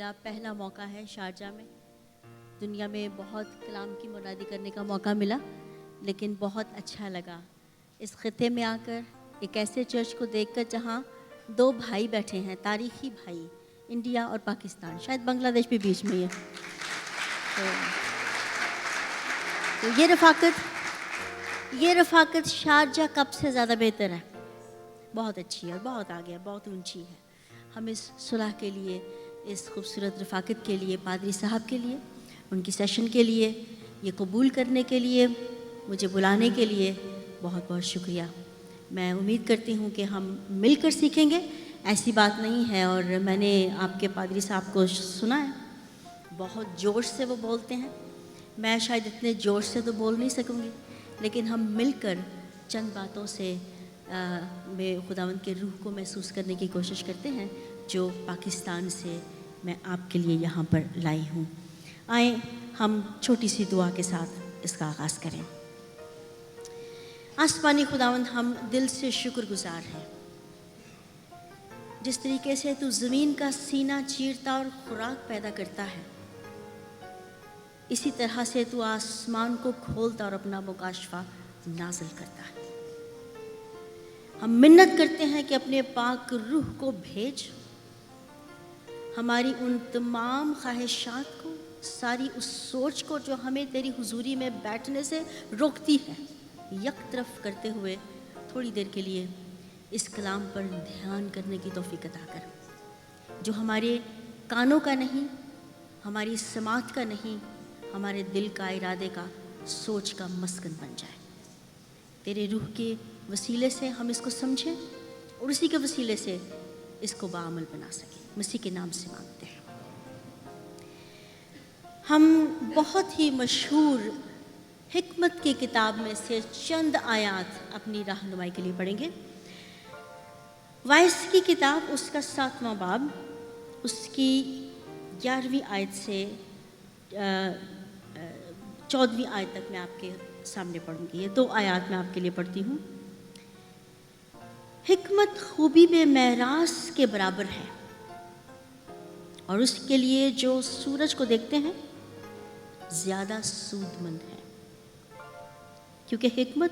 میرا پہلا موقع ہے شارجہ میں. دنیا میں بہت کلام کی منادی کرنے کا موقع ملا، لیکن بہت اچھا لگا اس خطے میں آ کر، ایک ایسے چرچ کو دیکھ کر جہاں دو بھائی بیٹھے ہیں، تاریخی بھائی، انڈیا اور پاکستان، شاید بنگلہ دیش بھی بیچ میں ہے. تو یہ رفاقت شارجہ کپ سے زیادہ بہتر ہے، بہت اچھی ہے اور بہت آگے ہے، بہت اونچی ہے. ہم اس صلح کے لیے، اس خوبصورت رفاقت کے لیے، پادری صاحب کے لیے، ان کی سیشن کے لیے، یہ قبول کرنے کے لیے، مجھے بلانے کے لیے بہت بہت شکریہ. میں امید کرتی ہوں کہ ہم مل کر سیکھیں گے، ایسی بات نہیں ہے. اور میں نے آپ کے پادری صاحب کو سنا ہے، بہت جوش سے وہ بولتے ہیں. میں شاید اتنے جوش سے تو بول نہیں سکوں گی، لیکن ہم مل کر چند باتوں سے میں خداوند کے روح کو محسوس کرنے کی کوشش کرتے ہیں جو پاکستان سے میں آپ کے لیے یہاں پر لائی ہوں. آئیں ہم چھوٹی سی دعا کے ساتھ اس کا آغاز کریں. آسمانی خداوند، ہم دل سے شکر گزار ہیں، جس طریقے سے تو زمین کا سینہ چیرتا اور خوراک پیدا کرتا ہے، اسی طرح سے تو آسمان کو کھولتا اور اپنا مکاشفہ نازل کرتا ہے. ہم منت کرتے ہیں کہ اپنے پاک روح کو بھیج، ہماری ان تمام خواہشات کو، ساری اس سوچ کو جو ہمیں تیری حضوری میں بیٹھنے سے روکتی ہے، یک طرف کرتے ہوئے تھوڑی دیر کے لیے اس کلام پر دھیان کرنے کی توفیق عطا کر، جو ہمارے کانوں کا نہیں، ہماری سماعت کا نہیں، ہمارے دل کا، ارادے کا، سوچ کا مسکن بن جائے. تیرے روح کے وسیلے سے ہم اس کو سمجھیں اور اسی کے وسیلے سے اس کو بعمل بنا سکیں. مسیح کے نام سے مانگتے ہیں. ہم بہت ہی مشہور حکمت کی کتاب میں سے چند آیات اپنی رہنمائی کے لیے پڑھیں گے. وائس کی کتاب، اس کا 7واں باب، اس کی 11ویں آیت سے 14ویں آیت تک میں آپ کے سامنے پڑھوں گی. یہ 2 آیات میں آپ کے لیے پڑھتی ہوں. حکمت خوبی میں معراج کے برابر ہے، اور اس کے لیے جو سورج کو دیکھتے ہیں زیادہ سود مند ہے، کیونکہ حکمت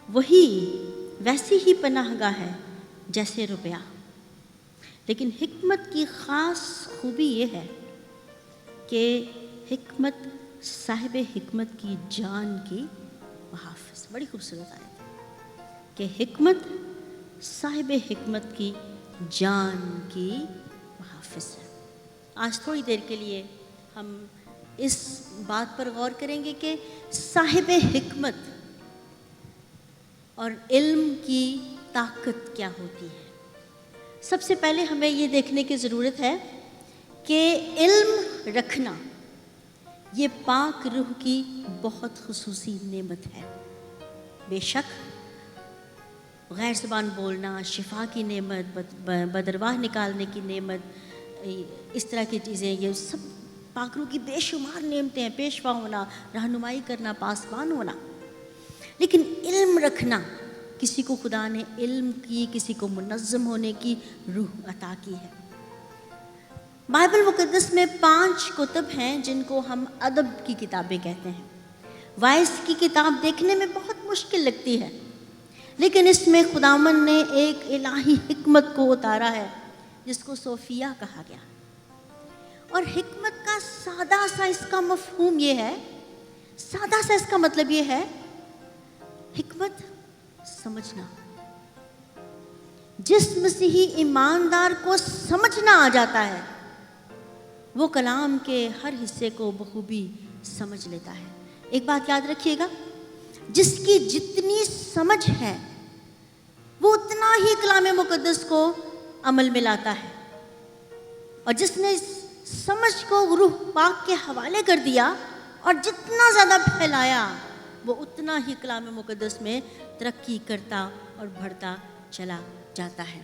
ویسی ہی پناہ گاہ ہے جیسے روپیہ. لیکن حکمت کی خاص خوبی یہ ہے کہ حکمت صاحب حکمت کی جان کی محافظ. بڑی خوبصورت آیت ہے کہ حکمت صاحب حکمت کی جان کی محافظ ہے. آج تھوڑی دیر کے لیے ہم اس بات پر غور کریں گے کہ صاحب حکمت اور علم کی طاقت کیا ہوتی ہے. سب سے پہلے ہمیں یہ دیکھنے کی ضرورت ہے کہ علم رکھنا یہ پاک روح کی بہت خصوصی نعمت ہے. بے شک غیر زبان بولنا، شفا کی نعمت، بدرواہ نکالنے کی نعمت، اس طرح کی چیزیں، یہ سب پاک روح کی بے شمار نعمتیں ہیں. پیشوا ہونا، رہنمائی کرنا، پاسبان ہونا. لیکن علم رکھنا، کسی کو خدا نے علم کی، کسی کو منظم ہونے کی روح عطا کی ہے. بائبل مقدس میں 5 کتب ہیں جن کو ہم ادب کی کتابیں کہتے ہیں. وائس کی کتاب دیکھنے میں بہت مشکل لگتی ہے، لیکن اس میں خداوند نے ایک الہی حکمت کو اتارا ہے جس کو صوفیہ کہا گیا. اور حکمت کا سادہ سا اس کا مفہوم یہ ہے، سادہ سا اس کا مطلب یہ ہے، حکمت سمجھنا. جس مسیحی ایماندار کو سمجھنا آ جاتا ہے وہ کلام کے ہر حصے کو بخوبی سمجھ لیتا ہے. ایک بات یاد رکھیے گا، جس کی جتنی سمجھ ہے وہ اتنا ہی کلام مقدس کو عمل میں لاتا ہے، اور جس نے سمجھ کو روح پاک کے حوالے کر دیا اور جتنا زیادہ پھیلایا وہ اتنا ہی کلام مقدس میں ترقی کرتا اور بڑھتا چلا جاتا ہے.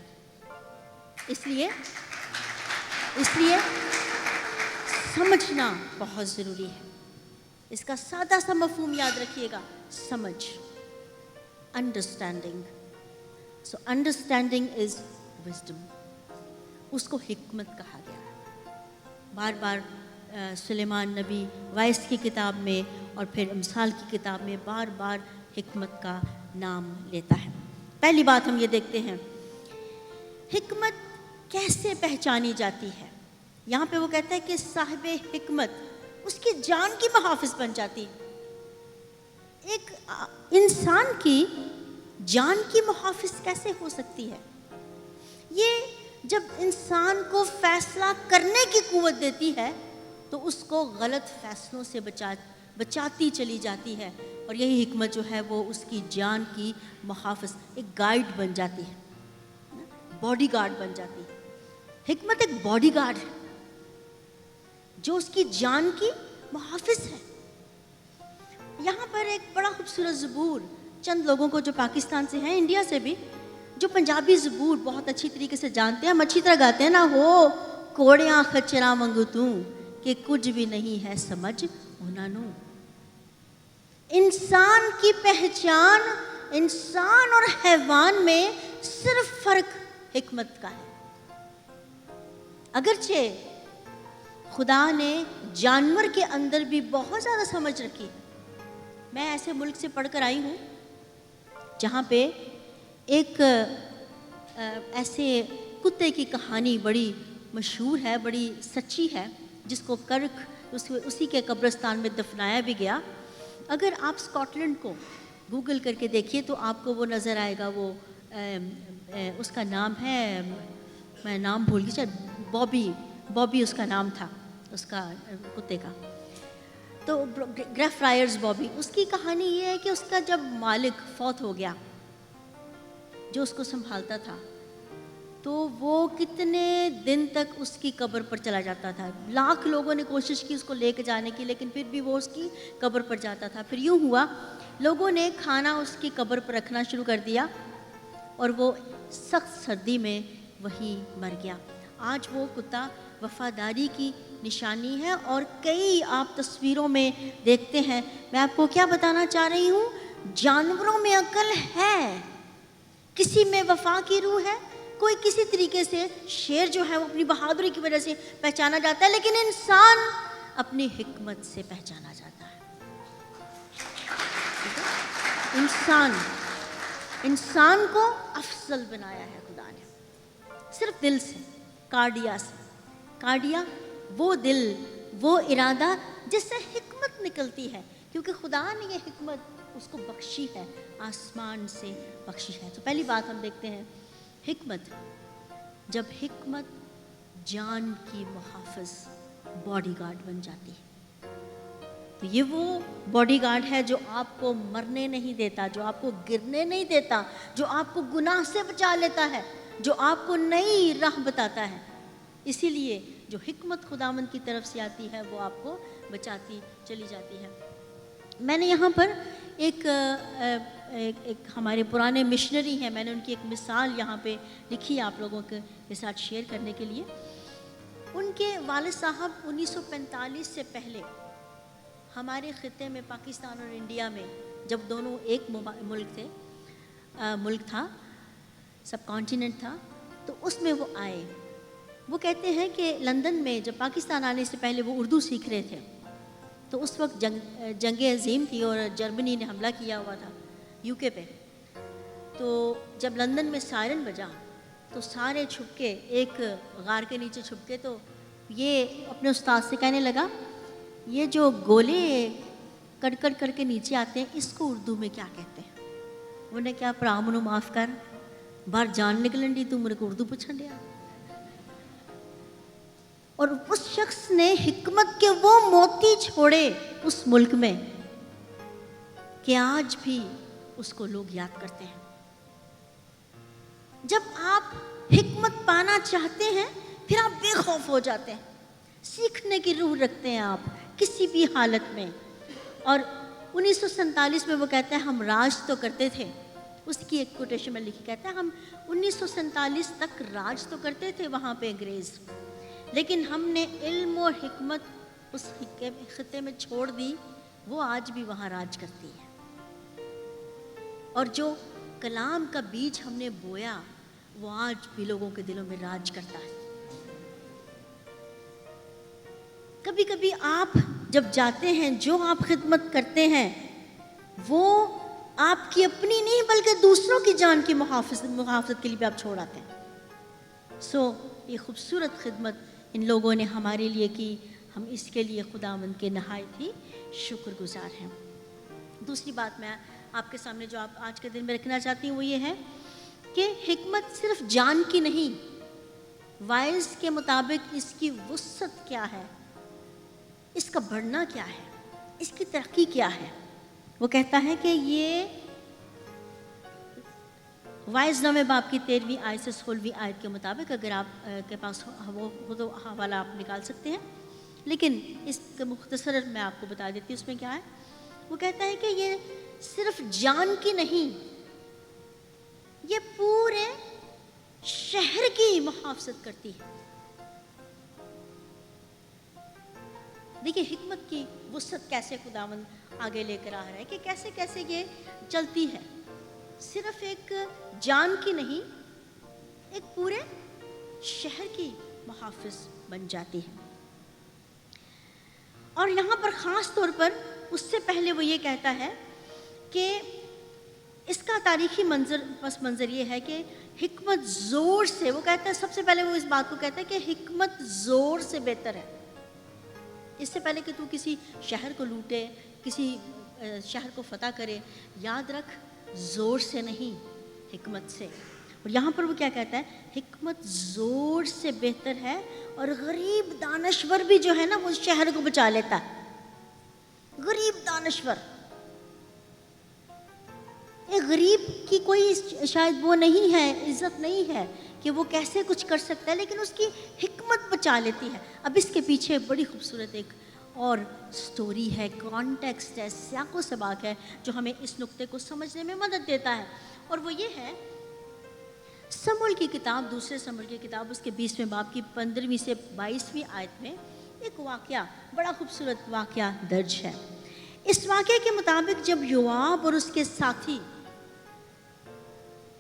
اس لیے سمجھنا بہت ضروری ہے. اس کا سادہ سا مفہوم یاد رکھیے گا، سمجھ، understanding. So understanding is wisdom, اس کو حکمت کہا گیا ہے. بار بار سلیمان نبی وائس کی کتاب میں اور پھر امثال کی کتاب میں بار بار حکمت کا نام لیتا ہے۔ پہلی بات ہم یہ دیکھتے ہیں، حکمت کیسے پہچانی جاتی ہے۔ یہاں پہ وہ کہتا ہے کہ صاحب حکمت اس کی جان کی محافظ بن جاتی ہے۔ ایک انسان کی جان کی محافظ کیسے ہو سکتی ہے؟ یہ جب انسان کو فیصلہ کرنے کی قوت دیتی ہے تو اس کو غلط فیصلوں سے بچاتی چلی جاتی ہے، اور یہی حکمت جو ہے وہ اس کی جان کی محافظ، ایک گائیڈ بن جاتی ہے، باڈی گارڈ بن جاتی ہے۔ حکمت ایک باڈی گارڈ ہے جو اس کی جان کی محافظ ہے۔ یہاں پر ایک بڑا خوبصورت زبور، چند لوگوں کو جو پاکستان سے ہیں، انڈیا سے بھی، جو پنجابی زبور بہت اچھی طریقے سے جانتے ہیں، ہم اچھی طرح گاتے ہیں نا، ہو کوڑیاں خچرا منگو توں کہ کچھ بھی نہیں ہے سمجھ انہاں نوں۔ انسان کی پہچان انسان اور حیوان میں صرف فرق حکمت کا ہے۔ اگرچہ خدا نے جانور کے اندر بھی بہت زیادہ سمجھ رکھی۔ میں ایسے ملک سے پڑھ کر آئی ہوں جہاں پہ ایک ایسے کتے کی کہانی بڑی مشہور ہے، بڑی سچی ہے، جس کو کرک اسی کے قبرستان میں دفنایا بھی گیا۔ اگر آپ اسکاٹ لینڈ کو گوگل کر کے دیکھیے تو آپ کو وہ نظر آئے گا، وہ اس کا نام ہے، میں نام بھول گئی، شاید بابی اس کا نام تھا، اس کا کتے کا، تو گریف رائرز بابی۔ اس کی کہانی یہ ہے کہ اس کا جب مالک فوت ہو گیا جو اس کو سنبھالتا تھا، تو وہ کتنے دن تک اس کی قبر پر چلا جاتا تھا۔ لاکھ لوگوں نے کوشش کی اس کو لے کے جانے کی، لیکن پھر بھی وہ اس کی قبر پر جاتا تھا۔ پھر یوں ہوا، لوگوں نے کھانا اس کی قبر پر رکھنا شروع کر دیا اور وہ سخت سردی میں وہیں مر گیا۔ آج وہ کتا وفاداری کی نشانی ہے، اور کئی آپ تصویروں میں دیکھتے ہیں۔ میں آپ کو کیا بتانا چاہ رہی ہوں، جانوروں میں عقل ہے، کسی میں وفا کی روح ہے، کوئی کسی طریقے سے، شیر جو ہے وہ اپنی بہادری کی وجہ سے پہچانا جاتا ہے، لیکن انسان اپنی حکمت سے پہچانا جاتا ہے۔ انسان کو افضل بنایا ہے خدا نے، صرف دل سے، کارڈیا سے۔ کارڈیا وہ دل، وہ ارادہ جس سے حکمت نکلتی ہے، کیونکہ خدا نے یہ حکمت اس کو بخشی ہے، آسمان سے بخشی ہے۔ تو پہلی بات ہم دیکھتے ہیں، حکمت، جب حکمت جان کی محافظ، باڈی گارڈ بن جاتی ہے، تو یہ وہ باڈی گارڈ ہے جو آپ کو مرنے نہیں دیتا، جو آپ کو گرنے نہیں دیتا، جو آپ کو گناہ سے بچا لیتا ہے، جو آپ کو نئی راہ بتاتا ہے۔ اسی لیے جو حکمت خداوند کی طرف سے آتی ہے وہ آپ کو بچاتی چلی جاتی ہے۔ میں نے یہاں پر ایک ہمارے پرانے مشنری ہیں، میں نے ان کی ایک مثال یہاں پہ لکھی آپ لوگوں کے ساتھ شیئر کرنے کے لیے۔ ان کے والد صاحب 1945 سے پہلے ہمارے خطے میں، پاکستان اور انڈیا میں، جب دونوں ایک ملک تھا، سب کانٹیننٹ تھا، تو اس میں وہ آئے۔ وہ کہتے ہیں کہ لندن میں جب پاکستان آنے سے پہلے وہ اردو سیکھ رہے تھے، تو اس وقت جنگ عظیم تھی اور جرمنی نے حملہ کیا ہوا تھا یو کے پہ۔ تو جب لندن میں سائرن بجا تو سارے چھپ کے ایک غار کے نیچے چھپ کے، تو یہ اپنے استاد سے کہنے لگا، یہ جو گولے کڑ کر کے نیچے آتے ہیں اس کو اردو میں کیا کہتے ہیں؟ انہوں نے کیا، پرا منو معاف کر، باہر جان نکلن ڈی، تو میرے کو اردو پوچھن ڈیا۔ اور اس شخص نے حکمت کے وہ موتی چھوڑے اس ملک میں کہ آج بھی اس کو لوگ یاد کرتے ہیں۔ جب آپ حکمت پانا چاہتے ہیں پھر آپ بے خوف ہو جاتے ہیں، سیکھنے کی روح رکھتے ہیں آپ کسی بھی حالت میں۔ اور 1947 میں وہ کہتا ہے ہم راج تو کرتے تھے، اس کی ایک کوٹیشن میں لکھی، کہتا ہے ہم 1947 تک راج تو کرتے تھے وہاں پہ انگریز، لیکن ہم نے علم اور حکمت اس خطے میں چھوڑ دی، وہ آج بھی وہاں راج کرتی ہے۔ اور جو کلام کا بیج ہم نے بویا وہ آج بھی لوگوں کے دلوں میں راج کرتا ہے۔ کبھی کبھی آپ جب جاتے ہیں، جو آپ خدمت کرتے ہیں وہ آپ کی اپنی نہیں بلکہ دوسروں کی جان کی محافظت کے لیے بھی آپ چھوڑ آتے ہیں. یہ خوبصورت خدمت ان لوگوں نے ہمارے لیے کی، ہم اس کے لیے خداوند کے نہایت ہی شکر گزار ہیں. دوسری بات میں آپ کے سامنے جو آپ آج کے دن میں رکھنا چاہتی ہوں وہ یہ ہے کہ حکمت صرف جان کی نہیں، وائز کے مطابق اس کی وسعت کیا ہے، اس کا بڑھنا کیا ہے، اس کی ترقی کیا ہے. وہ کہتا ہے کہ یہ وائز نامے باب کی 13ویں آیت سے 16ویں آیت کے مطابق، اگر آپ کے پاس وہ تو حوالہ آپ نکال سکتے ہیں، لیکن اس کا مختصر میں آپ کو بتا دیتی ہوں اس میں کیا ہے. وہ کہتا ہے کہ یہ صرف جان کی نہیں، یہ پورے شہر کی محافظت کرتی ہے. دیکھیے حکمت کی وسعت کیسے خداوند آگے لے کر آ رہا ہے کہ کیسے کیسے یہ چلتی ہے. صرف ایک جان کی نہیں، ایک پورے شہر کی محافظ بن جاتی ہے. اور یہاں پر خاص طور پر اس سے پہلے وہ یہ کہتا ہے کہ اس کا تاریخی پس منظر یہ ہے کہ حکمت زور سے، وہ کہتا ہے سب سے پہلے وہ اس بات کو کہتا ہے کہ حکمت زور سے بہتر ہے. اس سے پہلے کہ تو کسی شہر کو لوٹے، کسی شہر کو فتح کرے، یاد رکھ زور سے نہیں، حکمت سے. اور یہاں پر وہ کیا کہتا ہے، حکمت زور سے بہتر ہے، اور غریب دانشور بھی جو ہے نا وہ شہر کو بچا لیتا ہے. غریب دانشور، ایک غریب کی کوئی شاید وہ نہیں ہے، عزت نہیں ہے کہ وہ کیسے کچھ کر سکتا ہے، لیکن اس کی حکمت بچا لیتی ہے. اب اس کے پیچھے بڑی خوبصورت ایک اور سٹوری ہے، کانٹیکسٹ ہے، سیاق و سباق ہے جو ہمیں اس نقطے کو سمجھنے میں مدد دیتا ہے. اور وہ یہ ہے، سموئیل کی کتاب، دوسرے سموئیل کی کتاب، اس کے 20ویں باب کی 15ویں سے 22ویں آیت میں ایک واقعہ، بڑا خوبصورت واقعہ درج ہے. اس واقعے کے مطابق جب یوآب اور اس کے ساتھی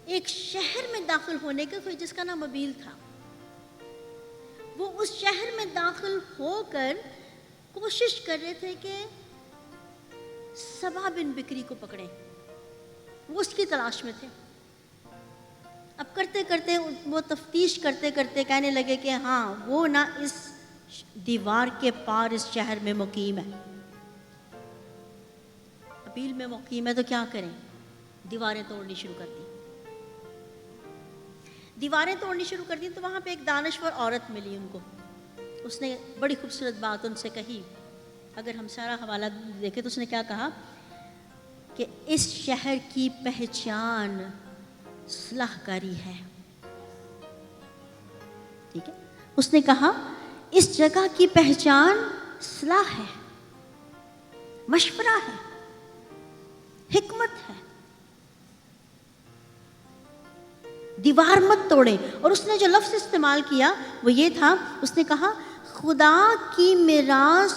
ایک شہر میں داخل ہونے کا، کوئی جس کا نام ابیل تھا، وہ اس شہر میں داخل ہو کر کوشش کر رہے تھے کہ سبا بن بکری کو پکڑیں. وہ اس کی تلاش میں تھے. اب کرتے کرتے وہ تفتیش کرتے کرتے کہنے لگے کہ ہاں وہ نہ اس دیوار کے پار اس شہر میں مقیم ہے. ابیل میں مقیم ہے تو کیا کریں، دیواریں توڑنی شروع کر دی. دیواریں توڑنی شروع کر دی تو وہاں پہ ایک دانشور عورت ملی ان کو. اس نے بڑی خوبصورت بات ان سے کہی. اگر ہم سارا حوالہ دیکھیں تو اس نے کیا کہا کہ اس شہر کی پہچان صلاح کاری ہے. ٹھیک ہے، اس نے کہا اس جگہ کی پہچان صلاح ہے، مشورہ ہے، حکمت ہے. دیوار مت توڑیں. اور اس نے جو لفظ استعمال کیا وہ یہ تھا، اس نے کہا خدا کی میراث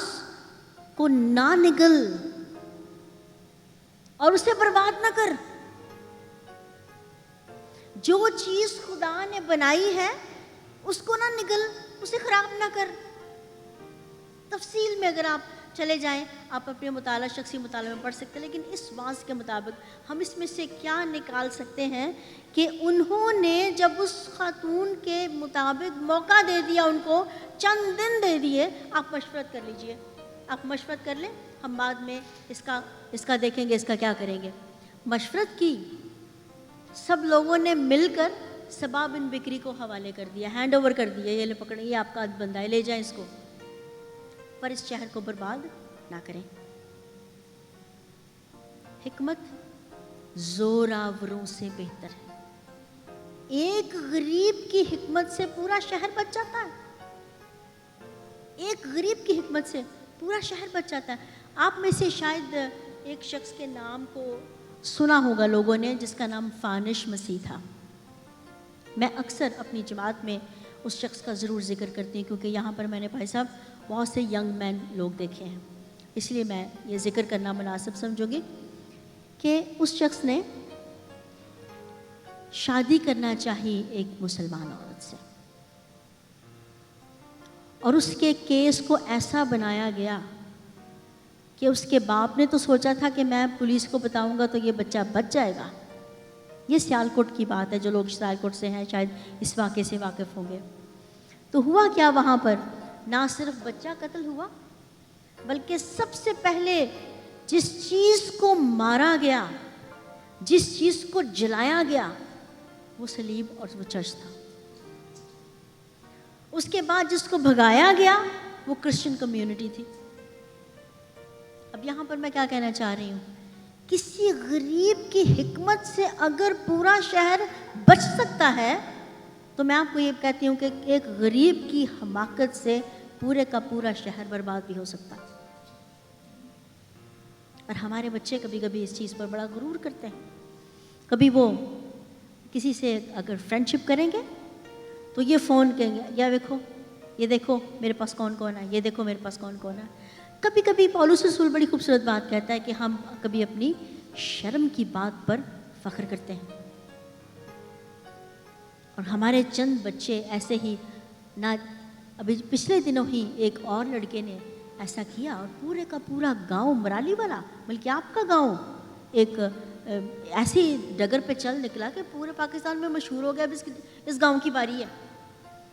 کو نہ نگل اور اسے برباد نہ کر. جو چیز خدا نے بنائی ہے اس کو نہ نگل، اسے خراب نہ کر. تفصیل میں اگر آپ چلے جائیں، آپ اپنے مطالعہ، شخصی مطالعہ میں پڑھ سکتے ہیں، لیکن اس واضح کے مطابق ہم اس میں سے کیا نکال سکتے ہیں کہ انہوں نے جب اس خاتون کے مطابق موقع دے دیا، ان کو چند دن دے دیے. آپ مشورت کر لیجئے، آپ مشورت کر لیں، ہم بعد میں اس کا دیکھیں گے، اس کا کیا کریں گے. مشورت کی، سب لوگوں نے مل کر سبا بن بکری کو حوالے کر دیا، ہینڈ اوور کر دیا، یہ لے پکڑیں، یہ آپ کا بندہ ہے، لے جائیں اس کو، پر اس شہر کو برباد نہ کریں. حکمت زوراوروں سے بہتر ہے. ایک غریب کی حکمت سے پورا شہر بچ جاتا ہے. ایک غریب کی حکمت سے پورا شہر بچ جاتا ہے. آپ میں سے شاید ایک شخص کے نام کو سنا ہوگا لوگوں نے، جس کا نام فانش مسیح تھا. میں اکثر اپنی جماعت میں اس شخص کا ضرور ذکر کرتی ہوں، کیونکہ یہاں پر میں نے بھائی صاحب بہت سے ینگ مین لوگ دیکھے ہیں، اس لیے میں یہ ذکر کرنا مناسب سمجھوں گی کہ اس شخص نے شادی کرنا چاہی ایک مسلمان عورت سے، اور اس کے کیس کو ایسا بنایا گیا کہ اس کے باپ نے تو سوچا تھا کہ میں پولیس کو بتاؤں گا تو یہ بچہ بچ جائے گا. یہ سیالکوٹ کی بات ہے, جو لوگ سیالکوٹ سے ہیں شاید اس واقعے سے واقف ہوں گے. تو ہوا کیا وہاں پر, نہ صرف بچہ قتل ہوا بلکہ سب سے پہلے جس چیز کو مارا گیا, جس چیز کو جلایا گیا, وہ صلیب اور وہ چرچ تھا. اس کے بعد جس کو بھگایا گیا وہ کرسچن کمیونٹی تھی. اب یہاں پر میں کیا کہنا چاہ رہی ہوں, کسی غریب کی حکمت سے اگر پورا شہر بچ سکتا ہے تو میں آپ کو یہ کہتی ہوں کہ ایک غریب کی حماقت سے پورے کا پورا شہر برباد بھی ہو سکتا ہے. اور ہمارے بچے کبھی کبھی اس چیز پر بڑا غرور کرتے ہیں. کبھی وہ کسی سے اگر فرینڈشپ کریں گے تو یہ فون کہیں گے, یا دیکھو یہ دیکھو میرے پاس کون کون ہے, یہ دیکھو میرے پاس کون کون ہے. کبھی کبھی پولس رسول بڑی خوبصورت بات کہتا ہے کہ ہم کبھی اپنی شرم کی بات پر فخر کرتے ہیں. اور ہمارے چند بچے ایسے ہی نہ, ابھی پچھلے دنوں ہی ایک اور لڑکے نے ایسا کیا اور پورے کا پورا گاؤں, مرالی والا بلکہ آپ کا گاؤں, ایک ایسی ڈگر پہ چل نکلا کہ پورے پاکستان میں مشہور ہو گیا. اب اس گاؤں کی باری ہے.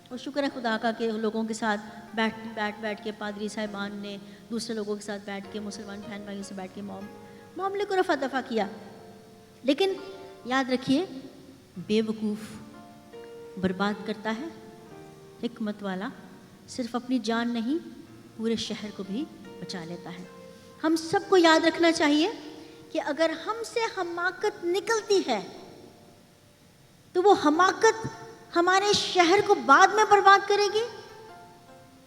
اور شکر ہے خدا کا کہ لوگوں کے ساتھ بیٹھ کے پادری صاحبان نے دوسرے لوگوں کے ساتھ بیٹھ کے, مسلمان بہن بھائیوں سے بیٹھ کے معاملے کو رفع دفع کیا. لیکن یاد رکھیے, بے وقوف برباد کرتا ہے, حکمت والا صرف اپنی جان نہیں پورے شہر کو بھی بچا لیتا ہے. ہم سب کو یاد رکھنا چاہیے کہ اگر ہم سے حماقت نکلتی ہے تو وہ حماقت ہمارے شہر کو بعد میں برباد کرے گی,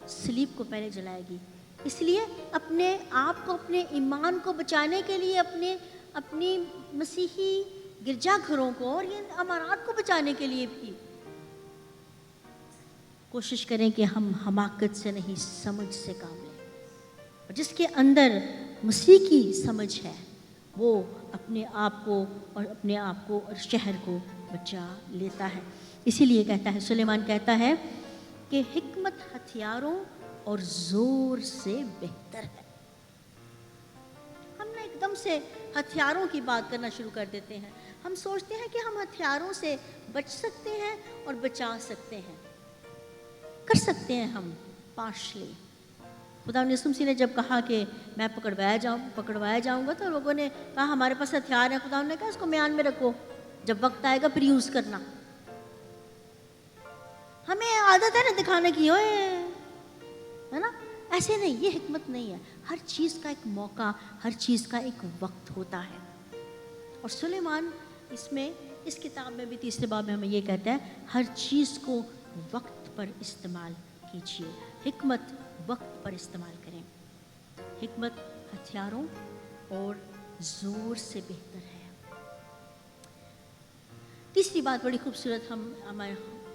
صلیب کو پہلے جلائے گی. اس لیے اپنے آپ کو, اپنے ایمان کو بچانے کے لیے, اپنی مسیحی گرجا گھروں کو اور یہ امارات کو بچانے کے لیے بھی کوشش کریں کہ ہم حماقت سے نہیں سمجھ سے کام لیں. اور جس کے اندر مسیح کی سمجھ ہے وہ اپنے آپ کو اور شہر کو بچا لیتا ہے. اسی لیے کہتا ہے, سلیمان کہتا ہے کہ حکمت ہتھیاروں اور زور سے بہتر ہے. ہم نے ایک دم سے ہتھیاروں کی بات کرنا شروع کر دیتے ہیں. ہم سوچتے ہیں کہ ہم ہتھیاروں سے بچ سکتے ہیں اور بچا سکتے ہیں, کر سکتے ہیں ہم پارشلی. خدا یسوع مسیح نے جب کہا کہ میں پکڑوایا جاؤں گا تو لوگوں نے کہا ہمارے پاس ہتھیار ہیں. خدا نے کہا اس کو میان میں رکھو, جب وقت آئے گا پھر یوز کرنا. ہمیں عادت ہے نا دکھانے کی, ہے نا, ایسے نہیں. یہ حکمت نہیں ہے. ہر چیز کا ایک موقع, ہر چیز کا ایک وقت ہوتا ہے. اور سلیمان اس کتاب میں بھی تیسرے باب میں ہمیں یہ کہتا ہے, ہر چیز کو وقت پر استعمال کیجیے. حکمت وقت پر استعمال کریں. حکمت ہتھیاروں اور زور سے بہتر ہے. تیسری بات بڑی خوبصورت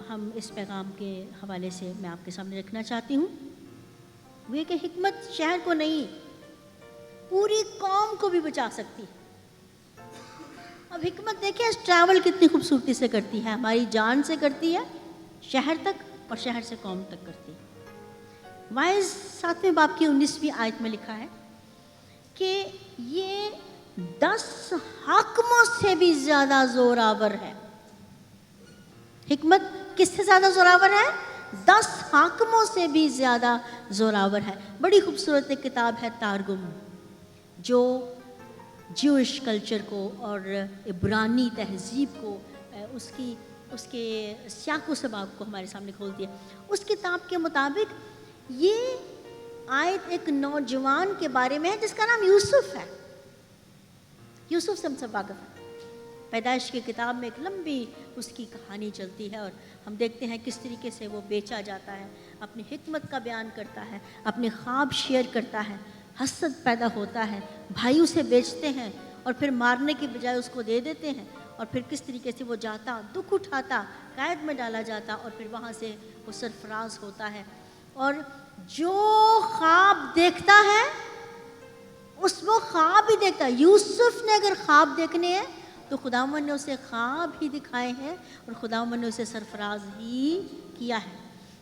ہم اس پیغام کے حوالے سے میں آپ کے سامنے رکھنا چاہتی ہوں, وہ یہ کہ حکمت شہر کو نہیں پوری قوم کو بھی بچا سکتی. اب حکمت دیکھیں ٹریول کتنی خوبصورتی سے کرتی ہے, ہماری جان سے کرتی ہے شہر تک اور شہر سے قوم تک کرتی ہے. وائز 7ویں باب کی 19ویں آیت میں لکھا ہے کہ یہ 10 حاکموں سے بھی زیادہ زور آور ہے. حکمت کس سے زیادہ زوراور ہے؟ 10 حاکموں سے بھی زیادہ زوراور ہے. بڑی خوبصورت ایک کتاب ہے تارگم, جو جیوش کلچر کو اور عبرانی تہذیب کو اس کے سیاق و سباق کو ہمارے سامنے کھولتی ہے. اس کتاب کے مطابق یہ آیت ایک نوجوان کے بارے میں ہے جس کا نام یوسف ہے. یوسف سے ہم سب واقف ہیں. پیدائش کی کتاب میں ایک لمبی اس کی کہانی چلتی ہے اور ہم دیکھتے ہیں کس طریقے سے وہ بیچا جاتا ہے, اپنی حکمت کا بیان کرتا ہے, اپنے خواب شیئر کرتا ہے, حسد پیدا ہوتا ہے, بھائی اسے بیچتے ہیں اور پھر مارنے کی بجائے اس کو دے دیتے ہیں, اور پھر کس طریقے سے وہ جاتا, دکھ اٹھاتا, قید میں ڈالا جاتا اور پھر وہاں سے وہ سرفراز ہوتا ہے. اور جو خواب دیکھتا ہے وہ خواب ہی دیکھتا ہے. یوسف نے اگر خواب دیکھنے ہیں تو خداوند نے اسے خواب ہی دکھائے ہیں اور خداوند نے اسے سرفراز ہی کیا ہے.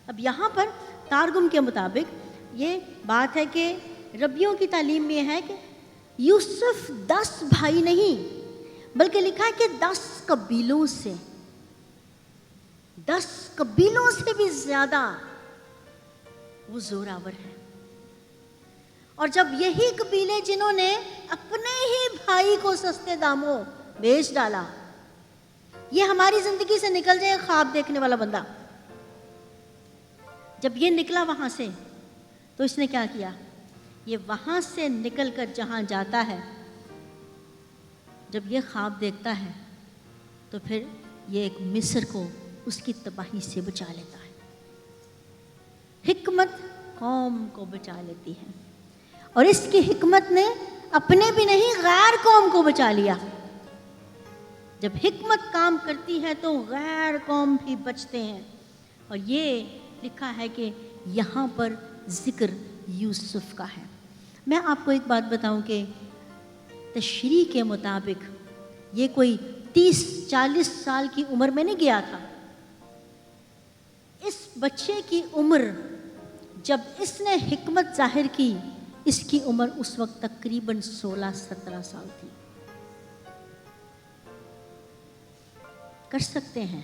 اب یہاں پر تارگم کے مطابق یہ بات ہے کہ ربیوں کی تعلیم میں ہے کہ یوسف 10 بھائی نہیں بلکہ لکھا ہے کہ 10 قبیلوں سے 10 قبیلوں سے بھی زیادہ وہ زوراور ہے. اور جب یہی قبیلے جنہوں نے اپنے ہی بھائی کو سستے داموں بیچ ڈالا، یہ ہماری زندگی سے نکل جائے خواب دیکھنے والا بندہ، جب یہ نکلا وہاں سے تو اس نے کیا کیا؟ یہ وہاں سے نکل کر جہاں جاتا ہے، جب یہ خواب دیکھتا ہے تو پھر یہ ایک مصر کو اس کی تباہی سے بچا لیتا ہے. حکمت قوم کو بچا لیتی ہے، اور اس کی حکمت نے اپنے بھی نہیں غیر قوم کو بچا لیا. جب حکمت کام کرتی ہے تو غیر قوم بھی بچتے ہیں. اور یہ لکھا ہے کہ یہاں پر ذکر یوسف کا ہے. میں آپ کو ایک بات بتاؤں کہ تشریح کے مطابق یہ کوئی 30-40 سال کی عمر میں نہیں گیا تھا. اس بچے کی عمر جب اس نے حکمت ظاہر کی، اس کی عمر اس وقت تقریباً 16-17 سال تھی. کر سکتے ہیں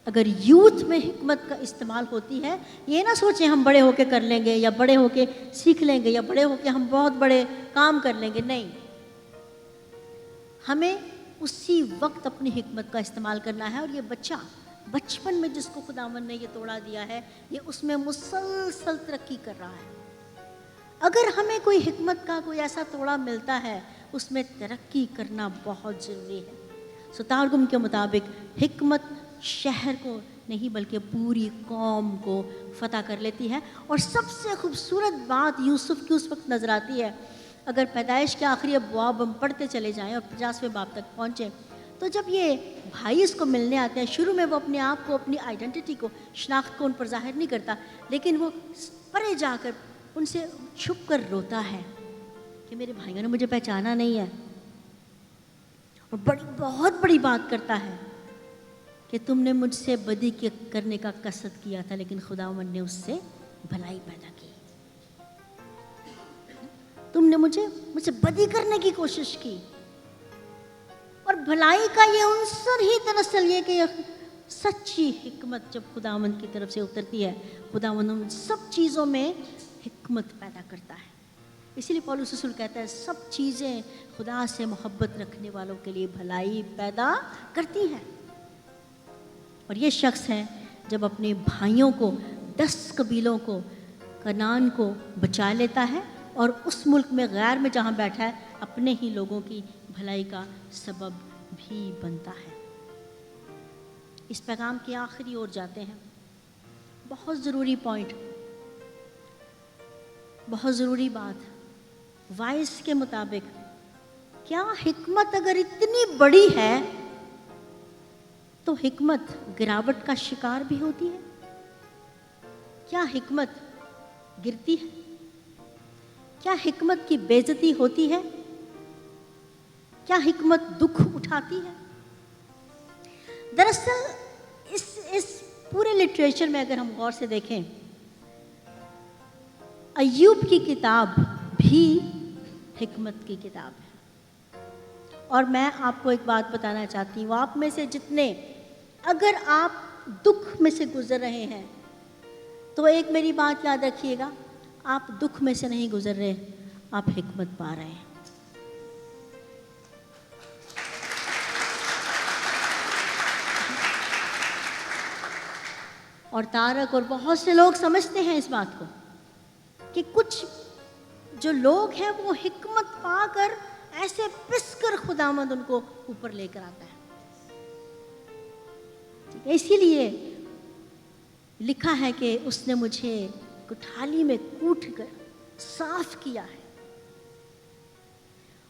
اگر یوتھ میں حکمت کا استعمال ہوتی ہے. یہ نہ سوچیں ہم بڑے ہو کے کر لیں گے یا بڑے ہو کے سیکھ لیں گے یا بڑے ہو کے ہم بہت بڑے کام کر لیں گے. نہیں، ہمیں اسی وقت اپنی حکمت کا استعمال کرنا ہے. اور یہ بچہ بچپن میں جس کو خداوند نے یہ توڑا دیا ہے، یہ اس میں مسلسل ترقی کر رہا ہے. اگر ہمیں کوئی حکمت کا کوئی ایسا توڑا ملتا ہے، اس میں ترقی کرنا بہت ضروری ہے. تارگم کے مطابق حکمت شہر کو نہیں بلکہ پوری قوم کو فتح کر لیتی ہے. اور سب سے خوبصورت بات یوسف کی اس وقت نظر آتی ہے. اگر پیدائش کے آخری ابواب ہم پڑھتے چلے جائیں اور 50ویں باب تک پہنچیں تو جب یہ بھائی اس کو ملنے آتے ہیں، شروع میں وہ اپنے آپ کو، اپنی آئیڈینٹی کو، شناخت کو ان پر ظاہر نہیں کرتا، لیکن وہ پرے جا کر ان سے چھپ کر روتا ہے کہ میرے بھائیوں نے مجھے پہچانا نہیں ہے. اور بہت بڑی بات کرتا ہے کہ تم نے مجھ سے بدی کرنے کا قصد کیا تھا، لیکن خداوند نے اس سے بھلائی پیدا کی. تم نے مجھ سے بدی کرنے کی کوشش کی. اور بھلائی کا یہ عنصر ہی دراصل یہ کہ سچی حکمت جب خداوند کی طرف سے اترتی ہے، خداوند ان سب چیزوں میں حکمت پیدا کرتا ہے. اسی لیے پولس رسول کہتا ہے سب چیزیں خدا سے محبت رکھنے والوں کے لیے بھلائی پیدا کرتی ہیں. اور یہ شخص ہے جب اپنے بھائیوں کو، 10 قبیلوں کو، کنعان کو بچا لیتا ہے اور اس ملک میں غیر میں جہاں بیٹھا ہے اپنے ہی لوگوں کی بھلائی کا سبب بھی بنتا ہے. اس پیغام کی آخری اور جاتے ہیں. بہت ضروری پوائنٹ، بہت ضروری بات. وائس کے مطابق کیا حکمت اگر اتنی بڑی ہے تو حکمت گراوٹ کا شکار بھی ہوتی ہے؟ کیا حکمت گرتی ہے؟ کیا حکمت کی بے عزتی ہوتی ہے؟ کیا حکمت دکھ اٹھاتی ہے؟ دراصل اس پورے لٹریچر میں اگر ہم غور سے دیکھیں، ایوب کی کتاب بھی حکمت کی کتاب ہے. اور میں آپ کو ایک بات بتانا چاہتی ہوں، آپ میں سے جتنے اگر آپ دکھ میں سے گزر رہے ہیں تو ایک میری بات یاد رکھیے گا، آپ دکھ میں سے نہیں گزر رہے، آپ حکمت پا رہے ہیں. اور تارک اور بہت سے لوگ سمجھتے ہیں اس بات کو کہ کچھ جو لوگ ہیں وہ حکمت پا کر ایسے پس کر خداوند ان کو اوپر لے کر آتا ہے. اسی لیے لکھا ہے کہ اس نے مجھے کٹھالی میں کوٹ کر صاف کیا ہے.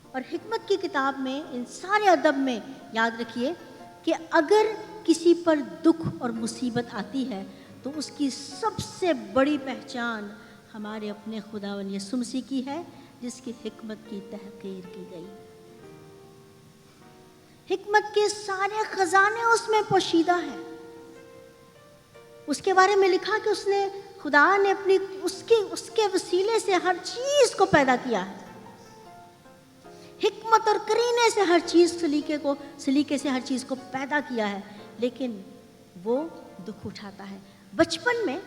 اور حکمت کی کتاب میں، ان سارے ادب میں یاد رکھیے کہ اگر کسی پر دکھ اور مصیبت آتی ہے تو اس کی سب سے بڑی پہچان ہمارے اپنے خداوند یسوع مسیح کی ہے، جس کی حکمت کی تحقیر کی گئی. حکمت کے سارے خزانے اس میں پوشیدہ ہیں. اس کے بارے میں لکھا کہ اس نے خدا نے اپنی اس کے وسیلے سے ہر چیز کو پیدا کیا ہے، حکمت اور کرینے سے ہر چیز سلیقے سے ہر چیز کو پیدا کیا ہے، لیکن وہ دکھ اٹھاتا ہے بچپن میں،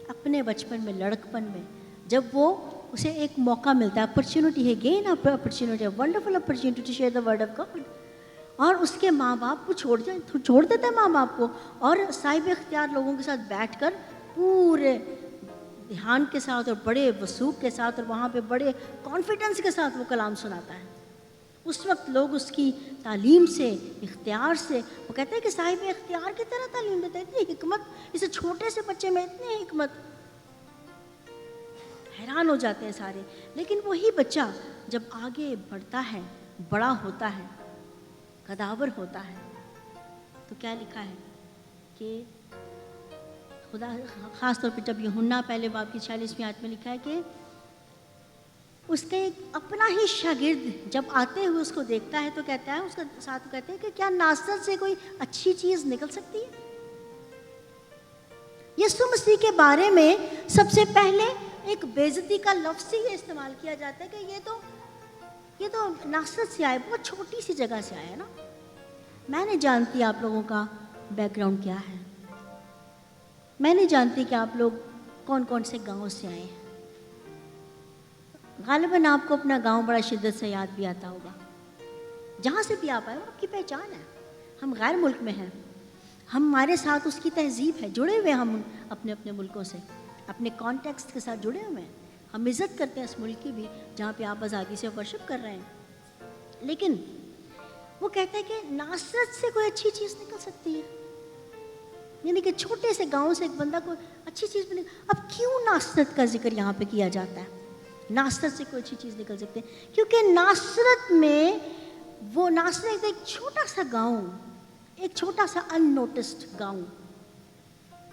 اپنے بچپن میں، لڑکپن میں، جب وہ اسے ایک موقع ملتا ہے، اپرچونٹی ہے، again opportunity, wonderful opportunity to share the word of God, اور اس کے ماں باپ کو چھوڑ دیتا ہے ماں باپ کو، اور صاحب اختیار لوگوں کے ساتھ بیٹھ کر پورے دھیان کے ساتھ اور بڑے وثوق کے ساتھ اور وہاں پہ بڑے کانفیڈنس کے ساتھ وہ کلام سناتا ہے. اس وقت لوگ اس کی تعلیم سے، اختیار سے، وہ کہتے ہیں کہ صاحب اختیار کی طرح تعلیم دیتا ہے، اتنی حکمت، اسے چھوٹے سے بچے میں اتنی حکمت، حیران ہو جاتے ہیں سارے. لیکن وہی بچہ جب آگے بڑھتا ہے، بڑا ہوتا ہے، قداور ہوتا ہے، تو کیا لکھا ہے کہ خدا خاص طور پہ جب یوحنا پہلے باب کی 46ویں آیت میں لکھا ہے کہ اس کا ایک اپنا ہی شاگرد جب آتے ہوئے اس کو دیکھتا ہے تو کہتا ہے، اس کے ساتھ کہتے ہیں کہ کیا ناصرت سے کوئی اچھی چیز نکل سکتی ہے؟ یسوع مسیح کے بارے میں سب سے پہلے ایک بے عزتی کا لفظ ہی استعمال کیا جاتا ہے کہ یہ تو ناصرت سے آئے، بہت چھوٹی سی جگہ سے آئے نا. میں نہیں جانتی آپ لوگوں کا بیک گراؤنڈ کیا ہے، میں نہیں جانتی کہ آپ لوگ کون کون سے گاؤں سے آئے ہیں. غالباً آپ کو اپنا گاؤں بڑا شدت سے یاد بھی آتا ہوگا. جہاں سے بھی آپ آئے وہ آپ کی پہچان ہے. ہم غیر ملک میں ہیں، ہمارے ساتھ اس کی تہذیب ہے، جڑے ہوئے ہم اپنے اپنے ملکوں سے، اپنے کانٹیکسٹ کے ساتھ جڑے ہوئے ہیں. ہم عزت کرتے ہیں اس ملک کی بھی جہاں پہ آپ آزادی سے ورشپ کر رہے ہیں. لیکن وہ کہتے ہیں کہ ناصرت سے کوئی اچھی چیز نکل سکتی ہے، یعنی کہ چھوٹے سے گاؤں سے ایک بندہ کو اچھی چیز بھی نکل. اب کیوں ناصرت کا ذکر یہاں پہ کیا جاتا ہے؟ ناصرت سے کوئی اچھی چیز نکل سکتی ہے کیونکہ ناصرت میں وہ ناصرت ایک چھوٹا سا گاؤں، ایک چھوٹا سا ان نوٹسڈ گاؤں،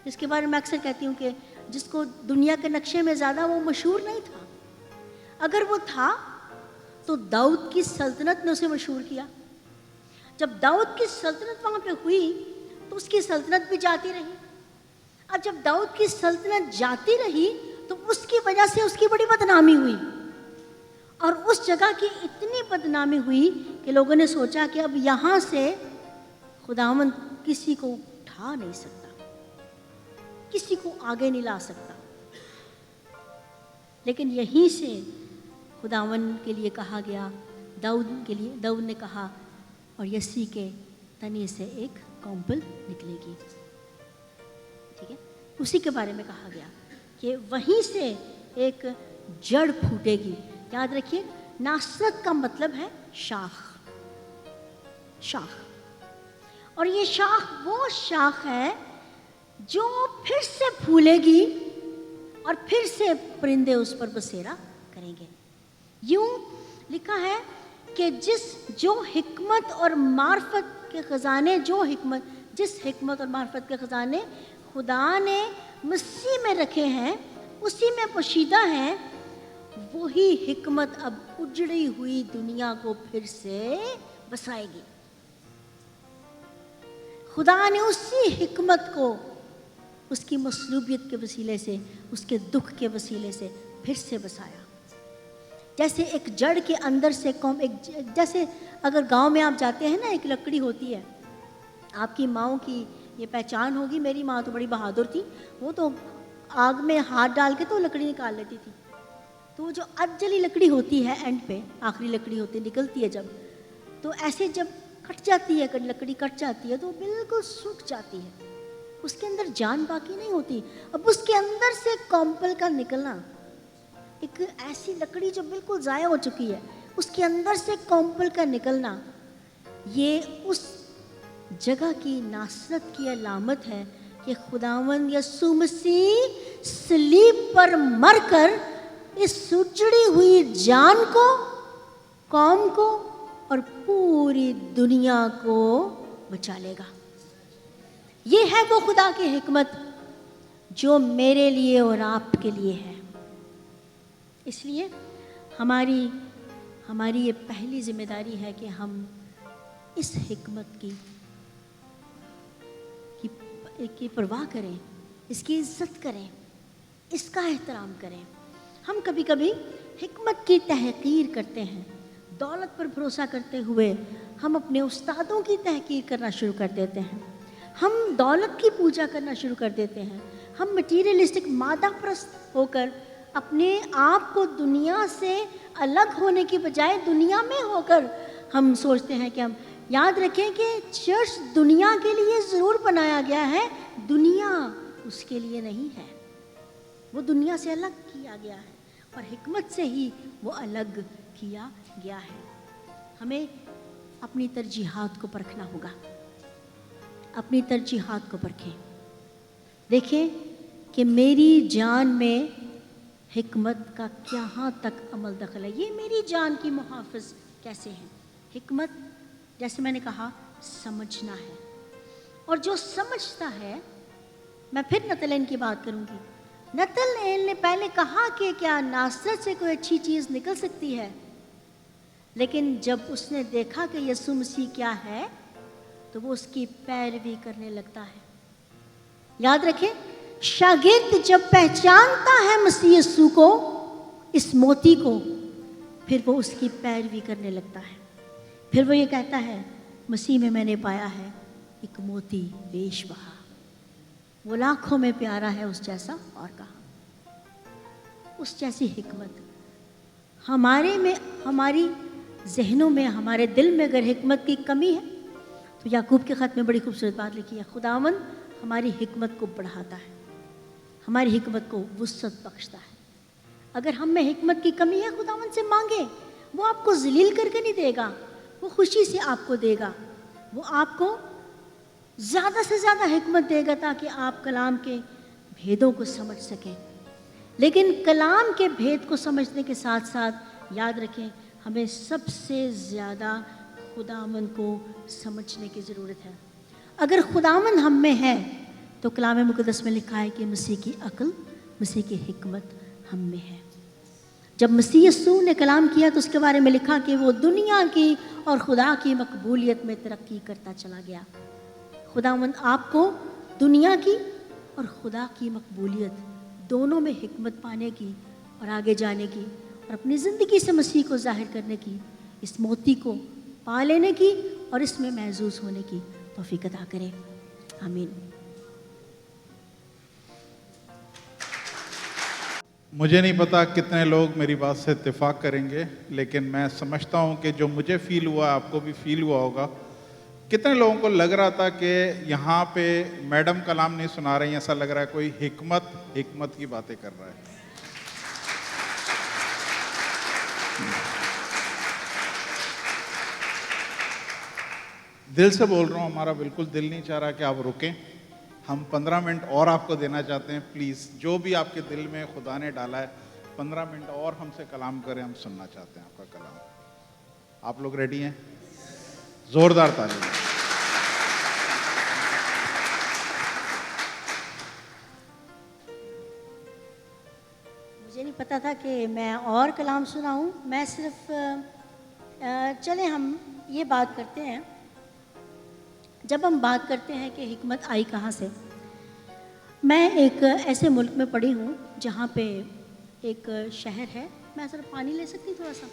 جس کے بارے میں اکثر کہتی ہوں کہ جس کو دنیا کے نقشے میں زیادہ وہ مشہور نہیں تھا. اگر وہ تھا تو داؤد کی سلطنت نے اسے مشہور کیا. جب داؤد کی سلطنت وہاں پہ ہوئی تو اس کی سلطنت بھی جاتی رہی. اب جب داؤد کی سلطنت جاتی رہی تو اس کی وجہ سے اس کی بڑی بدنامی ہوئی، اور اس جگہ کی اتنی بدنامی ہوئی کہ لوگوں نے سوچا کہ اب یہاں سے خداوند کسی کو اٹھا نہیں سکتا، کسی کو آگے نہیں لا سکتا. لیکن یہیں سے خداوند کے لیے کہا گیا، داؤد نے کہا اور یسی کے تنے سے ایک کونپل نکلے گی. ٹھیک ہے، اسی کے بارے میں کہا گیا کہ وہیں سے ایک جڑ پھوٹے گی. یاد رکھیے ناصرت کا مطلب ہے شاخ، شاخ. اور یہ شاخ وہ شاخ ہے جو پھر سے پھولے گی اور پھر سے پرندے اس پر بسیرا کریں گے. یوں لکھا ہے کہ جو حکمت اور معرفت کے خزانے، جس حکمت اور معرفت کے خزانے خدا نے مسیح میں رکھے ہیں، اسی میں پوشیدہ ہیں، وہی حکمت اب اجڑی ہوئی دنیا کو پھر سے بسائے گی. خدا نے اسی حکمت کو اس کی مصلوبیت کے وسیلے سے، اس کے دکھ کے وسیلے سے پھر سے بسایا. جیسے ایک جڑ کے اندر سے جیسے اگر گاؤں میں آپ جاتے ہیں نا، ایک لکڑی ہوتی ہے، آپ کی ماؤں کی یہ پہچان ہوگی. میری ماں تو بڑی بہادر تھی، وہ تو آگ میں ہاتھ ڈال کے تو لکڑی نکال لیتی تھی. تو وہ جو ادجلی لکڑی ہوتی ہے، اینڈ پہ آخری لکڑی ہوتی نکلتی ہے جب، تو ایسے جب کٹ جاتی ہے، لکڑی کٹ جاتی ہے تو وہ بالکل سوکھ جاتی ہے، اس کے اندر جان باقی نہیں ہوتی. اب اس کے اندر سے کونپل کا نکلنا، ایک ایسی لکڑی جو بالکل ضائع ہو چکی ہے، اس کے اندر سے کونپل کا نکلنا، یہ اس جگہ کی ناصرت کی علامت ہے کہ خداوند یسوع مسیح صلیب پر مر کر اس سجڑی ہوئی جان کو، قوم کو اور پوری دنیا کو بچا لے گا. یہ ہے وہ خدا کی حکمت جو میرے لیے اور آپ کے لیے ہے. اس لیے ہماری یہ پہلی ذمہ داری ہے کہ ہم اس حکمت کی پرواہ کریں، اس کی عزت کریں، اس کا احترام کریں۔ ہم کبھی کبھی حکمت کی تحقیر کرتے ہیں، دولت پر بھروسہ کرتے ہوئے ہم اپنے استادوں کی تحقیر کرنا شروع کر دیتے ہیں، ہم دولت کی پوجا کرنا شروع کر دیتے ہیں، ہم مٹیریلسٹک مادہ پرست ہو کر اپنے آپ کو دنیا سے الگ ہونے کی بجائے دنیا میں ہو کر ہم سوچتے ہیں کہ ہم یاد رکھیں کہ چرچ دنیا کے لیے ضرور بنایا گیا ہے، دنیا اس کے لیے نہیں ہے، وہ دنیا سے الگ کیا گیا ہے اور حکمت سے ہی وہ الگ کیا گیا ہے۔ ہمیں اپنی ترجیحات کو پرکھنا ہوگا، اپنی ترجیحات کو پرکھیں، دیکھیں کہ میری جان میں حکمت کا کہاں تک عمل دخل ہے، یہ میری جان کی محافظ کیسے ہیں۔ حکمت جیسے میں نے کہا سمجھنا ہے، اور جو سمجھتا ہے، میں پھر نتنیل کی بات کروں گی۔ نتنیل نے پہلے کہا کہ کیا ناصرت سے کوئی اچھی چیز نکل سکتی ہے، لیکن جب اس نے دیکھا کہ یسوع مسیح کیا ہے تو وہ اس کی پیروی کرنے لگتا ہے۔ یاد رکھیں، شاگرد جب پہچانتا ہے مسیح یسوع کو، اس موتی کو، پھر وہ اس کی پیروی کرنے لگتا ہے، پھر وہ یہ کہتا ہے مسیح میں میں نے پایا ہے ایک موتی بیش بہا، وہ لاکھوں میں پیارا ہے اس جیسا، اور کہا اس جیسی حکمت ہمارے میں، ہماری ذہنوں میں، ہمارے دل میں اگر حکمت کی کمی ہے تو یعقوب کے خط میں بڑی خوبصورت بات لکھی ہے، خداوند ہماری حکمت کو بڑھاتا ہے، ہماری حکمت کو وسعت بخشتا ہے۔ اگر ہم میں حکمت کی کمی ہے، خداوند سے مانگیں، وہ آپ کو ذلیل کر کے نہیں دے گا، وہ خوشی سے آپ کو دے گا، وہ آپ کو زیادہ سے زیادہ حکمت دے گا تاکہ آپ کلام کے بھیدوں کو سمجھ سکیں۔ لیکن کلام کے بھید کو سمجھنے کے ساتھ ساتھ یاد رکھیں ہمیں سب سے زیادہ خداوند کو سمجھنے کی ضرورت ہے۔ اگر خداوند ہم میں ہے تو کلام مقدس میں لکھا ہے کہ مسیح کی عقل، مسیح کی حکمت ہم میں ہے۔ جب مسیح یسوع نے کلام کیا تو اس کے بارے میں لکھا کہ وہ دنیا کی اور خدا کی مقبولیت میں ترقی کرتا چلا گیا۔ خداوند آپ کو دنیا کی اور خدا کی مقبولیت دونوں میں حکمت پانے کی اور آگے جانے کی اور اپنی زندگی سے مسیح کو ظاہر کرنے کی، اس موتی کو پا لینے کی اور اس میں محظوظ ہونے کی توفیق عطا کرے، آمین۔ مجھے نہیں پتا کتنے لوگ میری بات سے اتفاق کریں گے، لیکن میں سمجھتا ہوں کہ جو مجھے فیل ہوا آپ کو بھی فیل ہوا ہوگا۔ کتنے لوگوں کو لگ رہا تھا کہ یہاں پہ میڈم کلام نہیں سنا رہی ہیں، ایسا لگ رہا ہے کوئی حکمت کی باتیں کر رہا ہے۔ دل سے بول رہا ہوں، ہمارا بالکل دل نہیں چاہ رہا کہ آپ رکیں، ہم 15 منٹ اور آپ کو دینا چاہتے ہیں۔ پلیز جو بھی آپ کے دل میں خدا نے ڈالا ہے 15 منٹ اور ہم سے کلام کریں، ہم سننا چاہتے ہیں آپ کا کلام۔ آپ لوگ ریڈی ہیں؟ زوردار تالی۔ مجھے نہیں پتا تھا کہ میں اور کلام سناؤں، میں صرف چلیں ہم یہ بات کرتے ہیں، جب ہم بات کرتے ہیں کہ حکمت آئی کہاں سے، میں ایک ایسے ملک میں پڑھی ہوں جہاں پہ ایک شہر ہے، میں ذرا پانی لے سکتی تھوڑا سا؟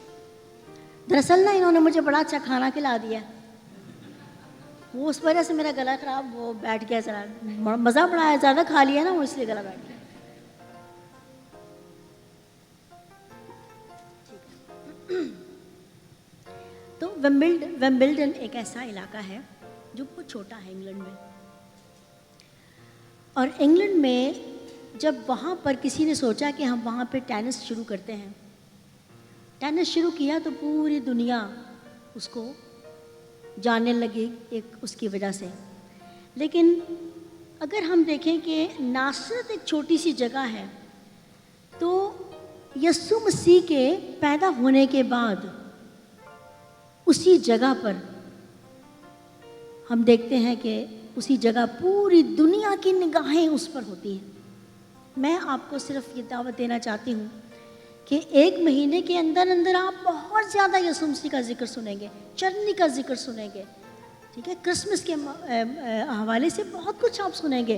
دراصل نا انہوں نے مجھے بڑا اچھا کھانا کھلا دیا، وہ اس وجہ سے میرا گلا خراب وہ بیٹھ گیا، ذرا مزہ بڑا ہے، زیادہ کھا لیا نا وہ، اس لیے گلا بیٹھ گیا۔ تو ویمبلڈن ایک ایسا علاقہ ہے جو بہت چھوٹا ہے انگلینڈ میں، اور انگلینڈ میں جب وہاں پر کسی نے سوچا کہ ہم وہاں پہ ٹینس شروع کرتے ہیں، ٹینس شروع کیا تو پوری دنیا اس کو جاننے لگی ایک اس کی وجہ سے۔ لیکن اگر ہم دیکھیں کہ ناصرت ایک چھوٹی سی جگہ ہے، تو یسوع مسیح کے پیدا ہونے کے بعد اسی جگہ پر ہم دیکھتے ہیں کہ اسی جگہ پوری دنیا کی نگاہیں اس پر ہوتی ہیں۔ میں آپ کو صرف یہ دعوت دینا چاہتی ہوں کہ ایک مہینے کے اندر اندر آپ بہت زیادہ یسوع مسیح کا ذکر سنیں گے، چرنی کا ذکر سنیں گے، ٹھیک ہے، کرسمس کے حوالے سے بہت کچھ آپ سنیں گے،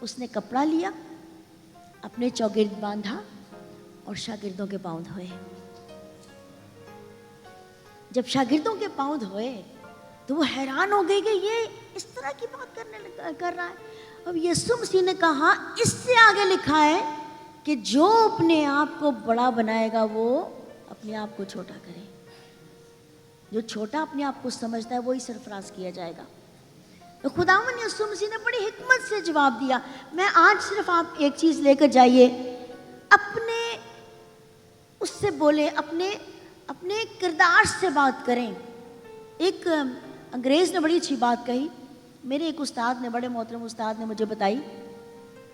اس نے کپڑا لیا, اپنے چوگرد باندھا اور شاگردوں کے پاؤں دھوئے. جب شاگردوں کے پاؤں دھوئے تو وہ حیران ہو گئے کہ یہ اس طرح کی بات کر رہا ہے. اب یسوع مسیح نے کہا اس سے آگے لکھا ہے کہ جو اپنے آپ کو بڑا بنائے گا وہ اپنے آپ کو چھوٹا کرے. جو چھوٹا اپنے آپ کو سمجھتا ہے وہی سرفراز کیا جائے گا. تو خداوند یسوع مسیح نے بڑی حکمت سے جواب دیا. میں آج صرف آپ ایک چیز لے کر جائیے, اپنے اس سے بولیں, اپنے کردار سے بات کریں. ایک انگریز نے بڑی اچھی بات کہی, میرے ایک استاد نے, بڑے محترم استاد نے مجھے بتائی.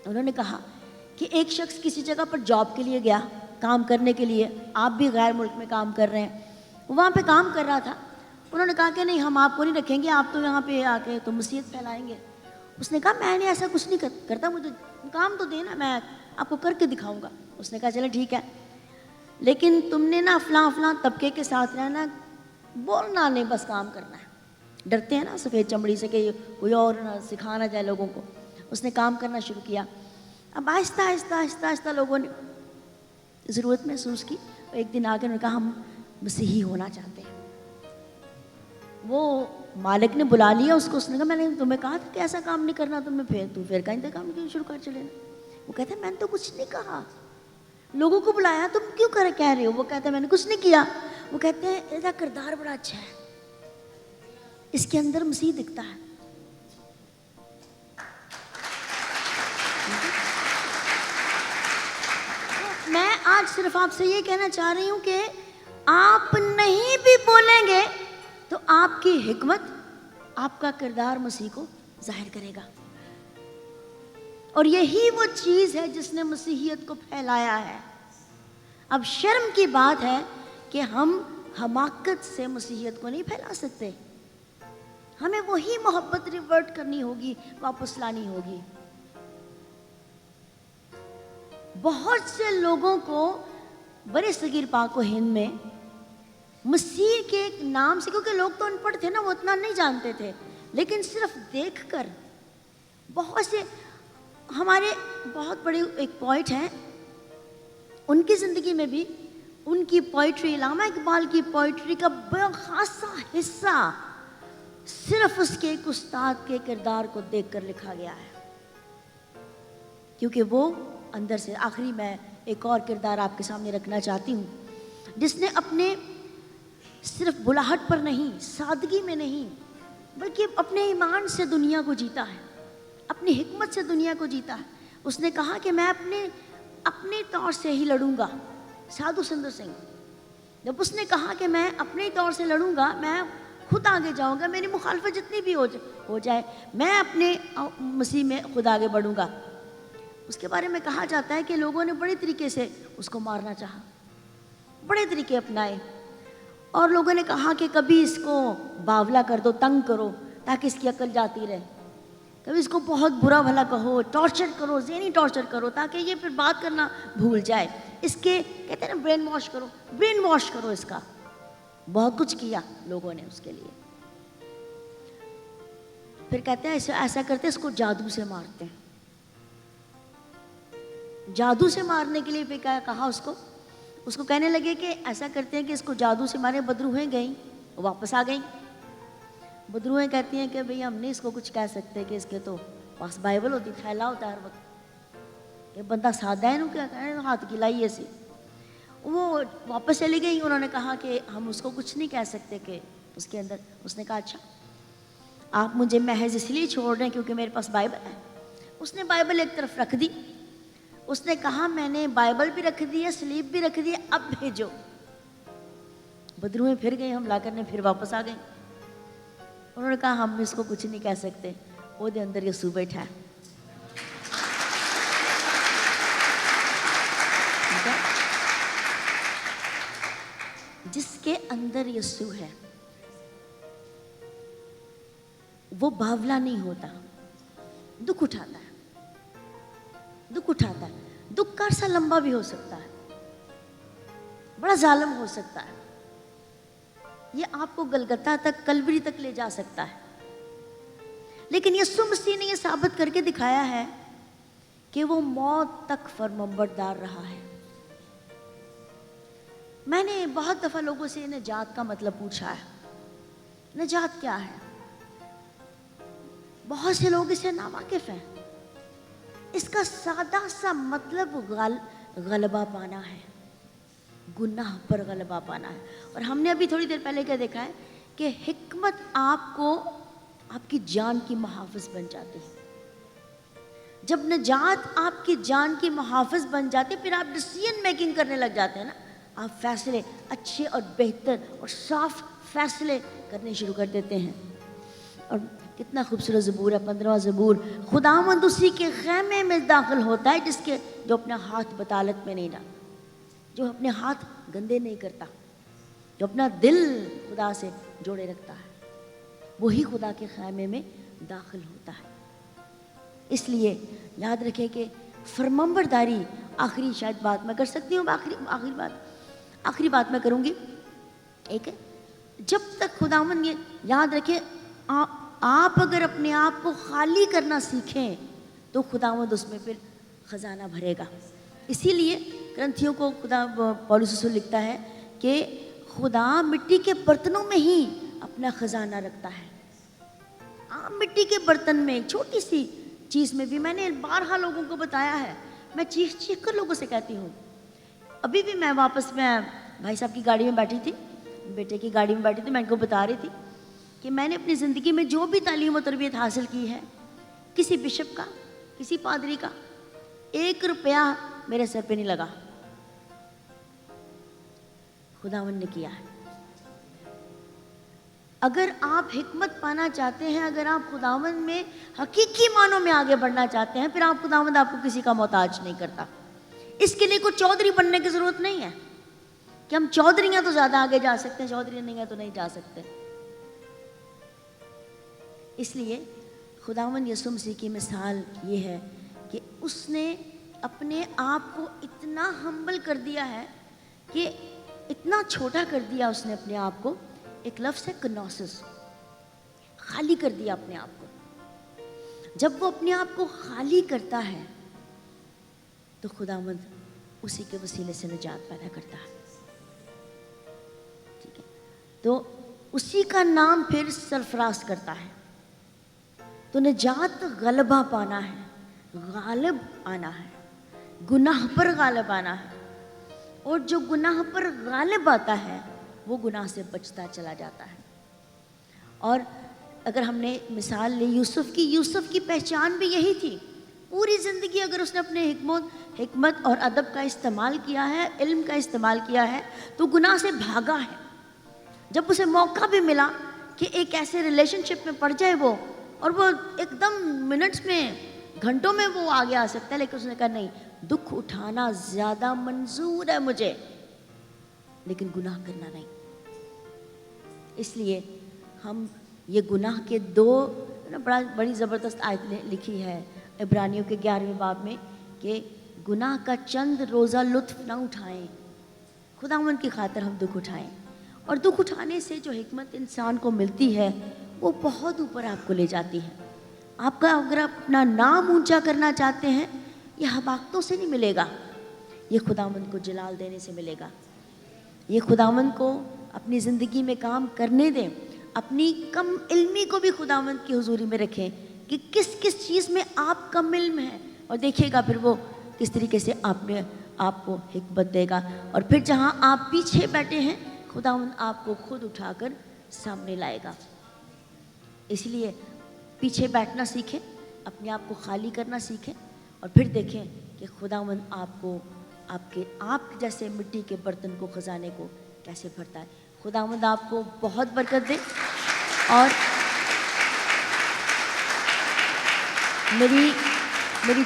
انہوں نے کہا کہ ایک شخص کسی جگہ پر جاب کے لیے گیا, کام کرنے کے لیے. آپ بھی غیر ملک میں کام کر رہے ہیں, وہاں پہ کام کر رہا تھا. انہوں نے کہا کہ نہیں, ہم آپ کو نہیں رکھیں گے, آپ تو یہاں پہ آ کے تو مسیحیت پھیلائیں گے. اس نے کہا میں نے ایسا کچھ نہیں کرتا, مجھے کام تو دینا, میں آپ کو کر کے دکھاؤں گا. اس نے کہا چلے ٹھیک ہے, لیکن تم نے نا فلاں طبقے کے ساتھ رہنا, بولنا نہیں, بس کام کرنا ہے. ڈرتے ہیں نا سفید چمڑی سے کہ کوئی اور سکھا نہ جائے لوگوں کو. اس نے کام کرنا شروع کیا. اب آہستہ آہستہ لوگوں نے ضرورت محسوس کی. ایک دن آ کے انہوں نے کہا ہم مسیحی ہونا چاہتے ہیں. وہ مالک نے بلا لیا اس کو. اس نے کہا میں نے تمہیں کہا تھا کہ ایسا کام نہیں کرنا تمہیں, پھر کا انتظام کیوں شروع کر چلے نا. وہ کہتے ہیں میں نے تو کچھ نہیں کہا, لوگوں کو بلایا, تم کیوں کہہ رہے ہو. وہ کہتے ہیں میں نے کچھ نہیں کیا. وہ کہتے ہیں ایسا کردار بڑا اچھا ہے, اس کے اندر مسیح دکھتا ہے. میں آج صرف آپ سے یہ کہنا چاہ رہی ہوں کہ آپ نہیں بھی بولیں گے تو آپ کی حکمت, آپ کا کردار مسیح کو ظاہر کرے گا. اور یہی وہ چیز ہے جس نے مسیحیت کو پھیلایا ہے. اب شرم کی بات ہے کہ ہم حماقت سے مسیحیت کو نہیں پھیلا سکتے. ہمیں وہی محبت ریورٹ کرنی ہوگی, واپس لانی ہوگی. بہت سے لوگوں کو برے صغیر پاک و ہند میں مسیح کے ایک نام سے, کیونکہ لوگ تو ان پڑھ تھے نا, وہ اتنا نہیں جانتے تھے, لیکن صرف دیکھ کر بہت سے ہمارے بہت بڑے ایک پوئٹ ہیں, ان کی زندگی میں بھی ان کی پوئٹری, علامہ اقبال کی پوئٹری کا بڑا خاصا حصہ صرف اس کے ایک استاد کے کردار کو دیکھ کر لکھا گیا ہے. کیونکہ وہ اندر سے, آخری میں ایک اور کردار آپ کے سامنے رکھنا چاہتی ہوں, جس نے اپنے صرف بلاہٹ پر نہیں, سادگی میں نہیں, بلکہ اپنے ایمان سے دنیا کو جیتا ہے, اپنی حکمت سے دنیا کو جیتا ہے. اس نے کہا کہ میں اپنے طور سے ہی لڑوں گا. سادھو سندر سنگھ, جب اس نے کہا کہ میں اپنے طور سے لڑوں گا, میں خود آگے جاؤں گا, میری مخالفت جتنی بھی ہو جائے, میں اپنے مسیح میں خود آگے بڑھوں گا. اس کے بارے میں کہا جاتا ہے کہ لوگوں نے بڑے طریقے سے اس کو مارنا چاہا, بڑے طریقے اپنائے, اور لوگوں نے کہا کہ کبھی اس کو باولا کر دو, تنگ کرو تاکہ اس کی عقل جاتی رہے, کبھی اس کو بہت برا بھلا کہو, ٹارچر کرو, ذہنی ٹارچر کرو تاکہ یہ پھر بات کرنا بھول جائے. اس کے کہتے ہیں نا برین واش کرو اس کا. بہت کچھ کیا لوگوں نے اس کے لیے. پھر کہتے ہیں ایسا کرتے اس کو جادو سے مارتے ہیں. جادو سے مارنے کے لیے پھر کیا کہا اس کو کہنے لگے کہ ایسا کرتے ہیں کہ اس کو جادو سے مارے. بدروہیں گئیں, واپس آ گئیں. بدروہیں کہتی ہیں کہ بھئی ہم نہیں اس کو کچھ کہہ سکتے, کہ اس کے تو پاس بائبل ہوتی, پھیلا ہوتا ہے ہر وقت, کہ بندہ سادہ ہے نا, کیا کہیں ہاتھ کی لائی ایسی. وہ واپس چلی گئی. انہوں نے کہا کہ ہم اس کو کچھ نہیں کہہ سکتے کہ اس کے اندر. اس نے کہا اچھا آپ مجھے محض اس لیے چھوڑ رہے ہیں کیونکہ میرے پاس بائبل ہے. اس نے بائبل ایک طرف رکھ دی. اس نے کہا میں نے بائبل بھی رکھ دی ہے, سلیب بھی رکھ دی ہے, اب بھیجو. بدروہیں پھر گئی, حملہ کرنے, پھر واپس آ گئیں. انہوں نے کہا ہم اس کو کچھ نہیں کہہ سکتے. وہ دے اندر یسوع بیٹھا ہے. جس کے اندر یسوع ہے وہ باولا نہیں ہوتا, دکھ اٹھاتا ہے. دکھ کا عرصہ لمبا بھی ہو سکتا ہے, بڑا ظالم ہو سکتا ہے. یہ آپ کو گلگتہ تک, کلوری تک لے جا سکتا ہے. لیکن یسوع مسیح نے یہ ثابت کر کے دکھایا ہے کہ وہ موت تک فرمانبردار رہا ہے. میں نے بہت دفعہ لوگوں سے نجات کا مطلب پوچھا ہے. نجات کیا ہے؟ بہت سے لوگ اسے ناواقف ہیں. اس کا سادہ سا مطلب غلبہ پانا ہے، گناہ پر غلبہ پانا ہے. اور ہم نے ابھی تھوڑی دیر پہلے کیا دیکھا ہے کہ حکمت آپ کو آپ کی جان کی محافظ بن جاتی ہے. جب نجات آپ کی جان کی محافظ بن جاتی، پھر آپ ڈیسیژن میکنگ کرنے لگ جاتے ہیں نا. آپ فیصلے اچھے اور بہتر اور صاف فیصلے کرنے شروع کر دیتے ہیں. اور کتنا خوبصورت زبور ہے 15واں زبور. خداوند اسی کے خیمے میں داخل ہوتا ہے جو اپنا ہاتھ بطالت میں نہیں ڈالتا، جو اپنے ہاتھ گندے نہیں کرتا، جو اپنا دل خدا سے جوڑے رکھتا ہے، وہی خدا کے خیمے میں داخل ہوتا ہے. اس لیے یاد رکھیں کہ فرمانبرداری آخری شاید بات میں کر سکتی ہوں. آخری بات میں کروں گی. ایک ہے، جب تک خداوند، یہ یاد رکھیں، آپ اگر اپنے آپ کو خالی کرنا سیکھیں تو خداوند اس میں پھر خزانہ بھرے گا. اسی لیے کرنتھیوں کو پولس رسول لکھتا ہے کہ خدا مٹی کے برتنوں میں ہی اپنا خزانہ رکھتا ہے. عام مٹی کے برتن میں، چھوٹی سی چیز میں بھی. میں نے بارہا لوگوں کو بتایا ہے، میں چیخ چیخ کر لوگوں سے کہتی ہوں. ابھی بھی میں واپس میں بھائی صاحب کی گاڑی میں بیٹھی تھی، بیٹے کی گاڑی میں بیٹھی تھی. میں ان کو بتا رہی تھی کہ میں نے اپنی زندگی میں جو بھی تعلیم و تربیت حاصل کی ہے، کسی بشپ کا، کسی پادری کا 1 روپیہ میرے سر پہ نہیں لگا. خداوند نے کیا ہے. اگر آپ حکمت پانا چاہتے ہیں، اگر آپ خداوند میں حقیقی معنوں میں آگے بڑھنا چاہتے ہیں، پھر خداوند آپ کو کسی کا محتاج نہیں کرتا. اس کے لیے کوئی چودھری بننے کی ضرورت نہیں ہے کہ ہم چودھریاں تو زیادہ آگے جا سکتے ہیں، چودھری نہیں ہیں تو نہیں جا سکتے. اس لیے خداوند یسوع مسیح کی مثال یہ ہے کہ اس نے اپنے آپ کو اتنا ہمبل کر دیا ہے، کہ اتنا چھوٹا کر دیا اس نے اپنے آپ کو. ایک لفظ ہے کنوسس، خالی کر دیا اپنے آپ کو. جب وہ اپنے آپ کو خالی کرتا ہے تو خداوند اسی کے وسیلے سے نجات پیدا کرتا ہے. ٹھیک ہے، تو اسی کا نام پھر سرفراز کرتا ہے. تو نجات غلبہ پانا ہے، غالب آنا ہے، گناہ پر غالب آنا ہے. اور جو گناہ پر غالب آتا ہے وہ گناہ سے بچتا چلا جاتا ہے. اور اگر ہم نے مثال لی یوسف کی پہچان بھی یہی تھی. پوری زندگی اگر اس نے اپنے حکمت اور ادب کا استعمال کیا ہے، علم کا استعمال کیا ہے، تو گناہ سے بھاگا ہے. جب اسے موقع بھی ملا کہ ایک ایسے ریلیشن شپ میں پڑ جائے وہ، اور وہ ایک دم منٹس میں، گھنٹوں میں وہ آگے آ سکتا ہے، لیکن اس نے کہا نہیں، دکھ اٹھانا زیادہ منظور ہے مجھے، لیکن گناہ کرنا نہیں. اس لیے ہم یہ گناہ کے 2 بڑی زبردست آیت لکھی ہے عبرانیوں کے 11ویں باب میں کہ گناہ کا چند روزہ لطف نہ اٹھائیں، خداوند کی خاطر ہم دکھ اٹھائیں. اور دکھ اٹھانے سے جو حکمت انسان کو ملتی ہے وہ بہت اوپر آپ کو لے جاتی ہے. آپ کا اگر آپ اپنا نام اونچا کرنا چاہتے ہیں، یہ حماقتوں سے نہیں ملے گا، یہ خداوند کو جلال دینے سے ملے گا. یہ خداوند کو اپنی زندگی میں کام کرنے دیں. اپنی کم علمی کو بھی خداوند کی حضوری میں رکھیں کہ کس کس چیز میں آپ کم علم ہیں، اور دیکھیے گا پھر وہ کس طریقے سے آپ کو حکمت دے گا. اور پھر جہاں آپ پیچھے بیٹھے ہیں، خداوند آپ کو خود اٹھا کر سامنے لائے گا. اس لیے پیچھے بیٹھنا سیکھیں، اپنے آپ کو خالی کرنا سیکھیں، اور پھر دیکھیں کہ خداوند آپ کو آپ جیسے مٹی کے برتن کو، خزانے کو کیسے بھرتا ہے. خداوند آپ کو بہت برکت دے. اور میری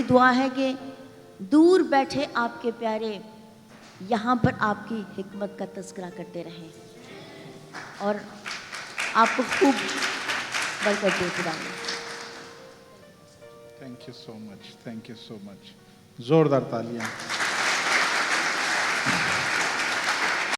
دعا ہے کہ دور بیٹھے آپ کے پیارے یہاں پر آپ کی حکمت کا تذکرہ کرتے رہیں، اور آپ کو خوب برکت دے. خداوند thank you so much, thank you so much. زوردار تالیاں.